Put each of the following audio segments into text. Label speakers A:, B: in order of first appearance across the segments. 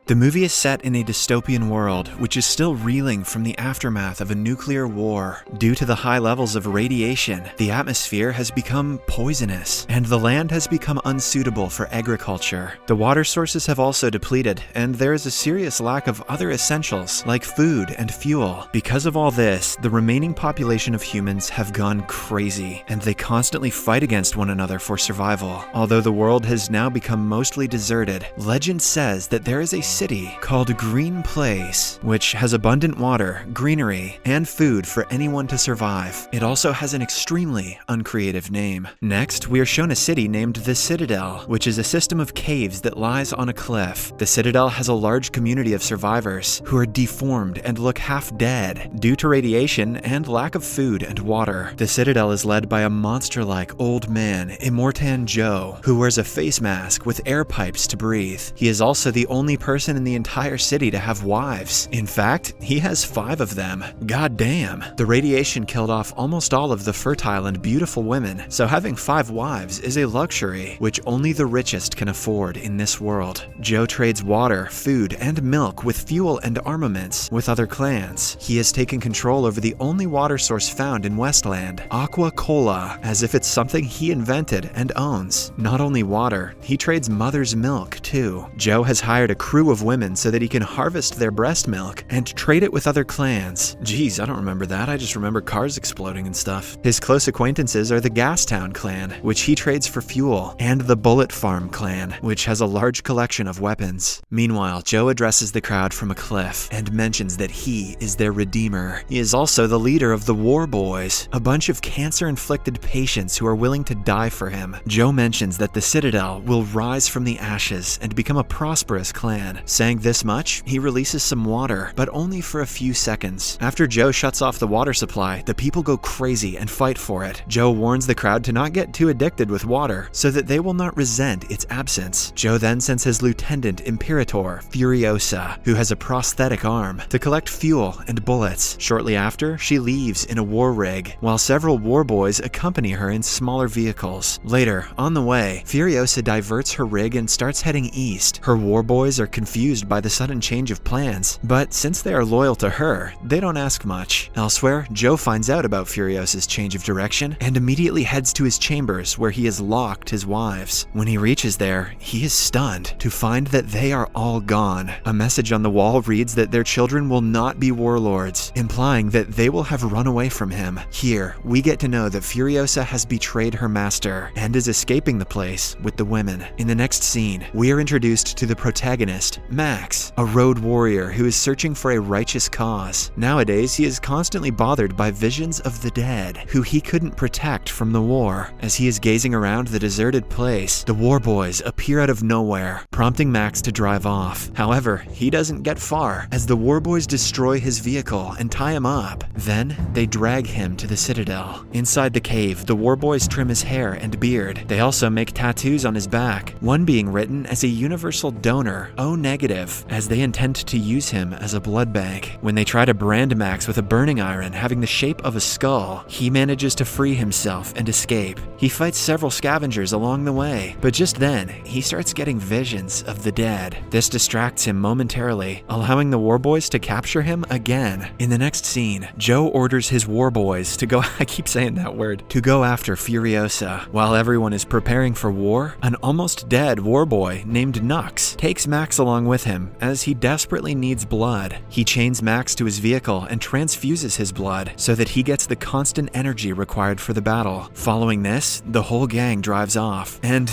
A: The movie is set in a dystopian world, which is still reeling from the aftermath of a nuclear war. Due to the high levels of radiation, the atmosphere has become poisonous, and the land has become unsuitable for agriculture. The water sources have also depleted, and there is a serious lack of other essentials like food and fuel. Because of all this, the remaining population of humans have gone crazy, and they constantly fight against one another for survival. Although the world has now become mostly deserted, legend says that there is a city called Green Place, which has abundant water, greenery, and food for anyone to survive. It also has an extremely uncreative name. Next, we are shown a city named the Citadel, which is a system of caves that lies on a cliff. The Citadel has a large community of survivors who are deformed and look half dead due to radiation and lack of food and water. The Citadel is led by a monster-like old man, Immortan Joe, who wears a face mask with air pipes to breathe. He is also the only person in the entire city to have wives. In fact, he has 5 of them. God damn. The radiation killed off almost all of the fertile and beautiful women, so having 5 wives is a luxury which only the richest can afford in this world. Joe trades water, food, and milk with fuel and armaments with other clans. He has taken control over the only water source found in Westland, Aqua Cola, as if it's something he invented and owns. Not only water, he trades mother's milk too. Joe has hired a crew of women so that he can harvest their breast milk and trade it with other clans. Geez, I don't remember that. I just remember cars exploding and stuff. His close acquaintances are the Gastown clan, which he trades for fuel, and the Bullet Farm clan, which has a large collection of weapons. Meanwhile, Joe addresses the crowd from a cliff and mentions that he is their redeemer. He is also the leader of the War Boys, a bunch of cancer-inflicted patients who are willing to die for him. Joe mentions that the Citadel will rise from the ashes and become a prosperous clan. Saying this much, he releases some water, but only for a few seconds. After Joe shuts off the water supply, the people go crazy and fight for it. Joe warns the crowd to not get too addicted with water, so that they will not resent its absence. Joe then sends his lieutenant Imperator, Furiosa, who has a prosthetic arm, to collect fuel and bullets. Shortly after, she leaves in a war rig, while several war boys accompany her in smaller vehicles. Later, on the way, Furiosa diverts her rig and starts heading east. Her war boys are confused by the sudden change of plans, but since they are loyal to her, they don't ask much. Elsewhere, Joe finds out about Furiosa's change of direction and immediately heads to his chambers where he has locked his wives. When he reaches there, he is stunned to find that they are all gone. A message on the wall reads that their children will not be warlords, implying that they will have run away from him. Here, we get to know that Furiosa has betrayed her master and is escaping the place with the women. In the next scene, we are introduced to the protagonist, Max, a road warrior who is searching for a righteous cause. Nowadays, he is constantly bothered by visions of the dead, who he couldn't protect from the war. As he is gazing around the deserted place, the war boys appear out of nowhere, prompting Max to drive off. However, he doesn't get far, as the war boys destroy his vehicle and tie him up. Then, they drag him to the Citadel. Inside the cave, the war boys trim his hair and beard. They also make tattoos on his back, one being written as a universal donor, O negative, as they intend to use him as a blood bank. When they try to brand Max with a burning iron having the shape of a skull, he manages to free himself and escape. He fights several scavengers along the way, but just then, he starts getting visions of the dead. This distracts him momentarily, allowing the war boys to capture him again. In the next scene, Joe orders his war boys to go I keep saying that word, to go after Furiosa. While everyone is preparing for war, an almost dead war boy named Nux takes Max along with him as he desperately needs blood. He chains Max to his vehicle and transfuses his blood so that he gets the constant energy required for the battle. Following this, the whole gang drives off. And,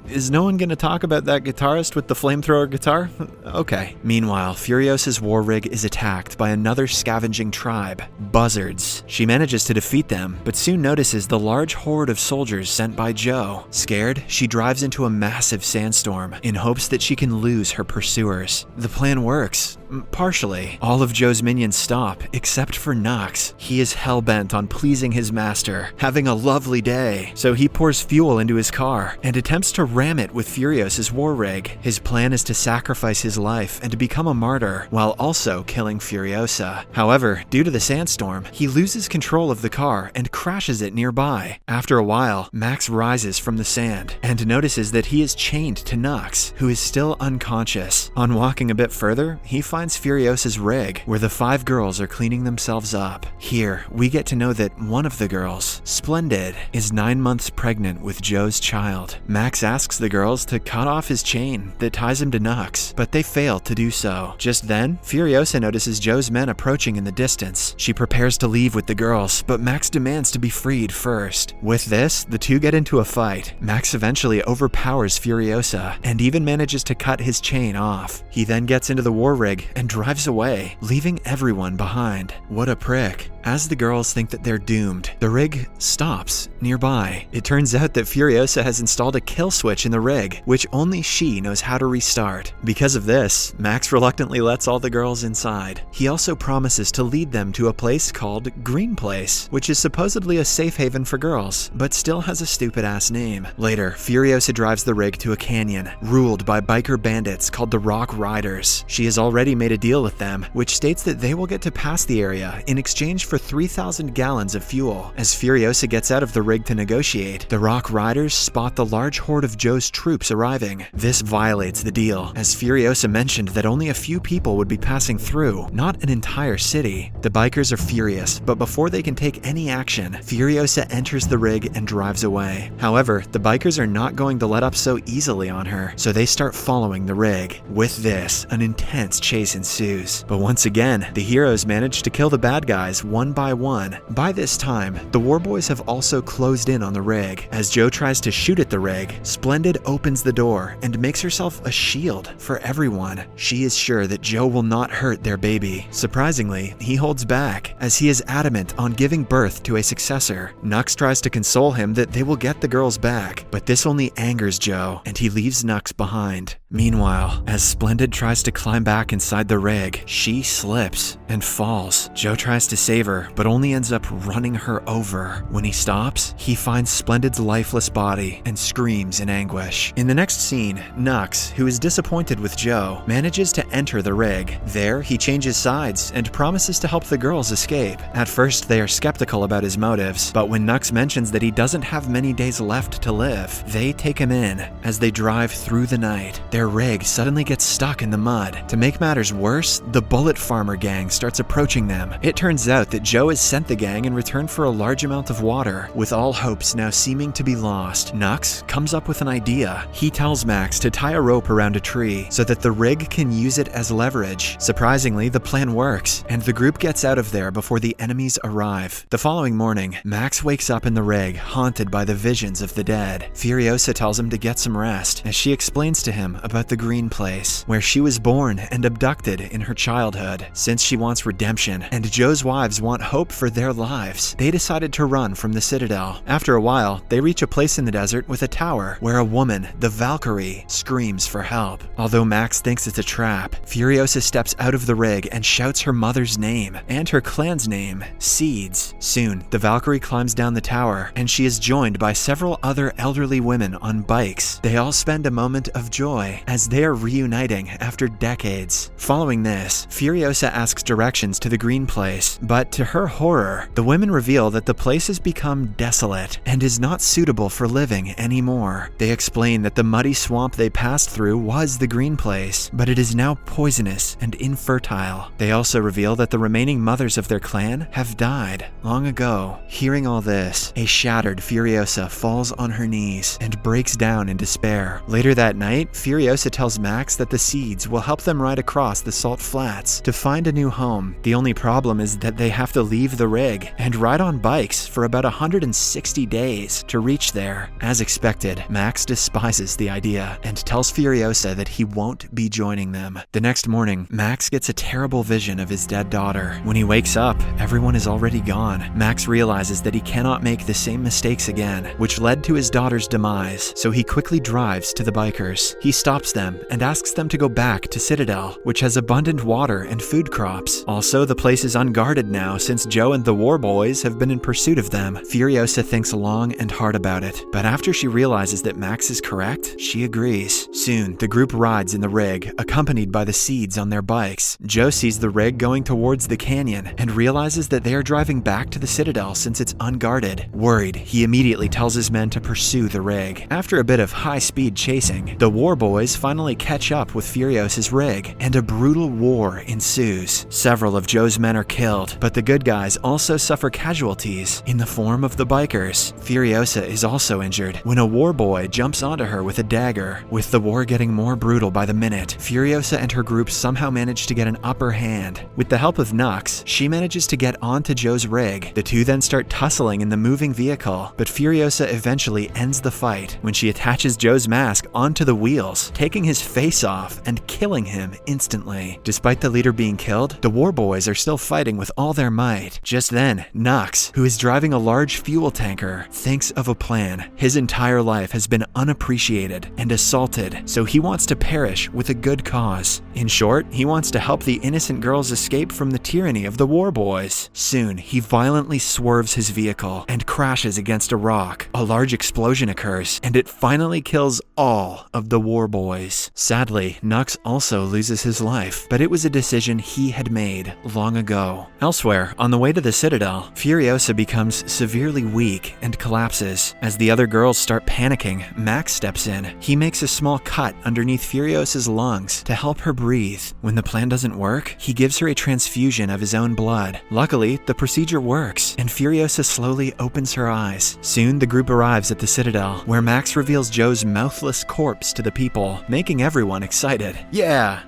A: is no one gonna talk about that guitarist with the flamethrower guitar? Okay. Meanwhile, Furiosa's war rig is attacked by another scavenging tribe, Buzzards. She manages to defeat them, but soon notices the large horde of soldiers sent by Joe. Scared, she drives into a massive sandstorm in hopes that she can lose her pursuers. The plan works, Partially. All of Joe's minions stop, except for Nux. He is hell-bent on pleasing his master, having a lovely day, so he pours fuel into his car and attempts to ram it with Furios's war rig. His plan is to sacrifice his life and become a martyr, while also killing Furiosa. However, due to the sandstorm, he loses control of the car and crashes it nearby. After a while, Max rises from the sand and notices that he is chained to Nux, who is still unconscious. On walking a bit further, he finds Furiosa's rig, where the 5 girls are cleaning themselves up. Here, we get to know that one of the girls, Splendid, is 9 months pregnant with Joe's child. Max asks the girls to cut off his chain that ties him to Nux, but they fail to do so. Just then, Furiosa notices Joe's men approaching in the distance. She prepares to leave with the girls, but Max demands to be freed first. With this, the two get into a fight. Max eventually overpowers Furiosa and even manages to cut his chain off. He then gets into the war rig and drives away, leaving everyone behind. What a prick. As the girls think that they're doomed, the rig stops nearby. It turns out that Furiosa has installed a kill switch in the rig, which only she knows how to restart. Because of this, Max reluctantly lets all the girls inside. He also promises to lead them to a place called Green Place, which is supposedly a safe haven for girls, but still has a stupid-ass name. Later, Furiosa drives the rig to a canyon, ruled by biker bandits called the Rock Riders. She has already made a deal with them, which states that they will get to pass the area in exchange for 3,000 gallons of fuel. As Furiosa gets out of the rig to negotiate, the Rock Riders spot the large horde of Joe's troops arriving. This violates the deal, as Furiosa mentioned that only a few people would be passing through, not an entire city. The bikers are furious, but before they can take any action, Furiosa enters the rig and drives away. However, the bikers are not going to let up so easily on her, so they start following the rig. With this, an intense chase ensues. But once again, the heroes manage to kill the bad guys one by one. By this time, the war boys have also closed in on the rig. As Joe tries to shoot at the rig, Splendid opens the door and makes herself a shield for everyone. She is sure that Joe will not hurt their baby. Surprisingly, he holds back, as he is adamant on giving birth to a successor. Nux tries to console him that they will get the girls back, but this only angers Joe, and he leaves Nux behind. Meanwhile, as Splendid tries to climb back inside the rig, she slips and falls. Joe tries to save her, but only ends up running her over. When he stops, he finds Splendid's lifeless body and screams in anguish. In the next scene, Nux, who is disappointed with Joe, manages to enter the rig. There, he changes sides and promises to help the girls escape. At first, they are skeptical about his motives, but when Nux mentions that he doesn't have many days left to live, they take him in. As they drive through the night, their rig suddenly gets stuck in the mud. To make matters worse, the Bullet Farmer gang starts approaching them. It turns out that Joe has sent the gang in return for a large amount of water, with all hopes now seeming to be lost. Nux comes up with an idea. He tells Max to tie a rope around a tree so that the rig can use it as leverage. Surprisingly, the plan works, and the group gets out of there before the enemies arrive. The following morning, Max wakes up in the rig, haunted by the visions of the dead. Furiosa tells him to get some rest, as she explains to him about the Green Place, where she was born and abducted in her childhood. Since she wants redemption, and Joe's wives want hope for their lives, they decided to run from the Citadel. After a while, they reach a place in the desert with a tower where a woman, the Valkyrie, screams for help. Although Max thinks it's a trap, Furiosa steps out of the rig and shouts her mother's name and her clan's name, Seeds. Soon, the Valkyrie climbs down the tower, and she is joined by several other elderly women on bikes. They all spend a moment of joy as they are reuniting after decades. Following this, Furiosa asks directions to the Green Place, but to her horror, the women reveal that the place has become desolate and is not suitable for living anymore. They explain that the muddy swamp they passed through was the Green Place, but it is now poisonous and infertile. They also reveal that the remaining mothers of their clan have died long ago. Hearing all this, a shattered Furiosa falls on her knees and breaks down in despair. Later that night, Furiosa tells Max that the Seeds will help them ride across the salt flats to find a new home. The only problem is that they have to leave the rig and ride on bikes for about 160 days to reach there. As expected, Max despises the idea and tells Furiosa that he won't be joining them. The next morning, Max gets a terrible vision of his dead daughter. When he wakes up, everyone is already gone. Max realizes that he cannot make the same mistakes again, which led to his daughter's demise, so he quickly drives to the bikers. He stops them and asks them to go back to Citadel, which which has abundant water and food crops. Also, the place is unguarded now since Joe and the War Boys have been in pursuit of them. Furiosa thinks long and hard about it, but after she realizes that Max is correct, she agrees. Soon, the group rides in the rig, accompanied by the Seeds on their bikes. Joe sees the rig going towards the canyon and realizes that they are driving back to the Citadel since it's unguarded. Worried, he immediately tells his men to pursue the rig. After a bit of high-speed chasing, the War Boys finally catch up with Furiosa's rig, and a brutal war ensues. Several of Joe's men are killed, but the good guys also suffer casualties in the form of the bikers. Furiosa is also injured when a War Boy jumps onto her with a dagger. With the war getting more brutal by the minute, Furiosa and her group somehow manage to get an upper hand. With the help of Nux, she manages to get onto Joe's rig. The two then start tussling in the moving vehicle, but Furiosa eventually ends the fight when she attaches Joe's mask onto the wheels, taking his face off and killing him instantly. Despite the leader being killed, the War Boys are still fighting with all their might. Just then, Nux, who is driving a large fuel tanker, thinks of a plan. His entire life has been unappreciated and assaulted, so he wants to perish with a good cause. In short, he wants to help the innocent girls escape from the tyranny of the War Boys. Soon, he violently swerves his vehicle and crashes against a rock. A large explosion occurs, and it finally kills all of the War Boys. Sadly, Nux also loses his life, but it was a decision he had made long ago. Elsewhere, on the way to the Citadel, Furiosa becomes severely weak and collapses. As the other girls start panicking, Max steps in. He makes a small cut underneath Furiosa's lungs to help her breathe. When the plan doesn't work, he gives her a transfusion of his own blood. Luckily, the procedure works, and Furiosa slowly opens her eyes. Soon, the group arrives at the Citadel, where Max reveals Joe's mouthless corpse to the people, making everyone excited. Yeah!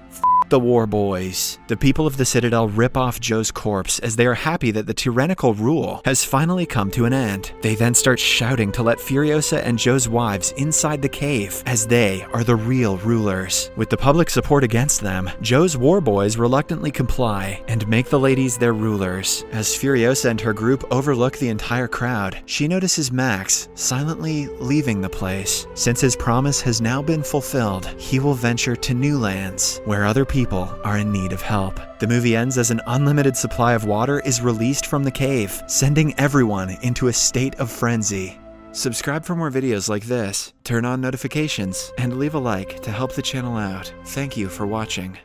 A: The War Boys. The people of the Citadel rip off Joe's corpse as they are happy that the tyrannical rule has finally come to an end. They then start shouting to let Furiosa and Joe's wives inside the cave, as they are the real rulers. With the public support against them, Joe's War Boys reluctantly comply and make the ladies their rulers. As Furiosa and her group overlook the entire crowd, she notices Max silently leaving the place. Since his promise has now been fulfilled, he will venture to new lands, where other people are in need of help. The movie ends as an unlimited supply of water is released from the cave, sending everyone into a state of frenzy. Subscribe for more videos like this, turn on notifications, and leave a like to help the channel out. Thank you for watching.